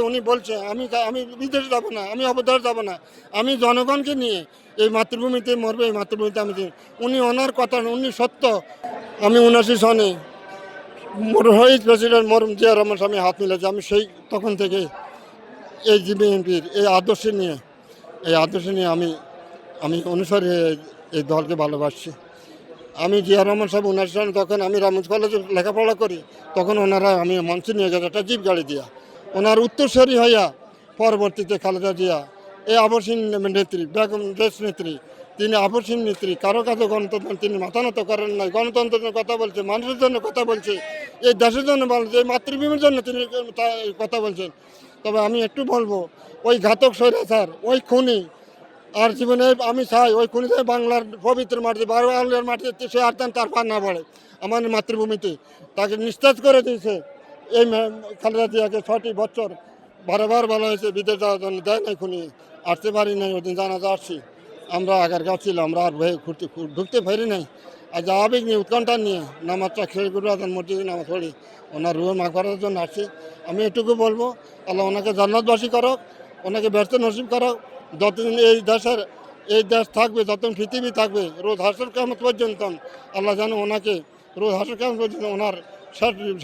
থাকবে উনি বলছে আমি আমি বিদেশ যাব না, আমি অবদার যাব না, আমি জনগণকে নিয়ে এই মাতৃভূমিতে মরবে, এই মাতৃভূমিতে আমি উনি ওনার কথা উনি সত্য। আমি 79 সনে শহীদ প্রেসিডেন্ট মরহুম জিয়া রহমান স্বামী হাত মিলেছে। আমি সেই তখন থেকে এই বিএনপির এই আদর্শ নিয়ে আমি অনুসারী এই দলকে ভালোবাসছি। আমি জিয়া রহমান সাহেব 79 সালে তখন আমি রামগঞ্জ কলেজে লেখাপড়া করি, তখন ওনারা আমি মঞ্চে নিয়ে গেছে একটা জিপ গাড়ি দিয়া, ওনার উত্তরসূরি হইয়া পরবর্তীতে খালেদা জিয়া এই আবশ্যিক নেত্রী বেগম দেশ নেত্রী, তিনি আবশ্যিক নেত্রী, কারো কাছে গণতন্ত্র তিনি মাথা নত করেন নাই, গণতন্ত্রের কথা বলছে, মানুষের জন্য কথা বলছে, এই দেশের জন্য বলছে, এই মাতৃভূমির জন্য তিনি কথা বলছেন। তবে আমি একটু বলবো, ওই ঘাতক স্বৈরাচার, ওই খুনি আর জীবনে আমি চাই ওই খুনি বাংলার পবিত্র মাটি বাংলার মাটিতে সে আর তার পা না পড়ে আমার মাতৃভূমিতে, তাকে নিস্তেজ করে দিয়েছে এই খালেদা জিয়াকে 6টি বছর বারবার বলা হয়েছে বিদেশ যাওয়ার জন্য, দেয় নাই খুনি, আসতে পারি নাই, ওই দিন জানাজা আসছি আমরা আগারগাঁও ছিল, আমরা আর ভয়ে ঢুকতে পারি নাই। আর যা আবেগ নিয়ে উৎকণ্ঠা নিয়ে নামাজটা খেয়ে গুরু আদান মসজিদে নামাজ পড়ি, ওনার রুহ মাফ করার জন্য আসছি। আমি এটুকু বলবো, আল্লাহ ওনাকে জান্নাতবাসী করক, ওনাকে ব্যস্ত নসিব করক। যতদিন এই দেশ থাকবে, যতদিন পৃথিবী থাকবে, রোজ হাসর কিয়ামত পর্যন্ত আল্লাহ যেন ওনাকে রোজ হাসর কিয়ামত পর্যন্ত ওনার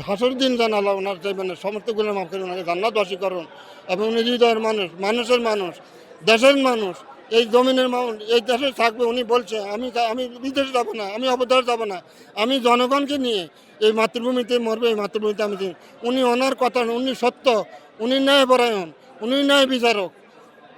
হাসর দিন যেন আল্লাহ ওনার মানে সমস্ত গুলো মাফ করে ওনাকে জান্নাতবাসী করুন। এবং উনি হৃদয়ের মানুষ, মানুষের মানুষ, দেশের মানুষ, এই জমিনের মানুষ, এই দেশে থাকবে উনি বলছে আমি বিদেশ যাব না, আমি অবদার যাব না, আমি জনগণকে নিয়ে এই মাতৃভূমিতে মরবে, এই মাতৃভূমিতে আমি উনি ওনার কথা উনি সত্য, উনি ন্যায়পরায়ণ, উনি ন্যায় বিচারক।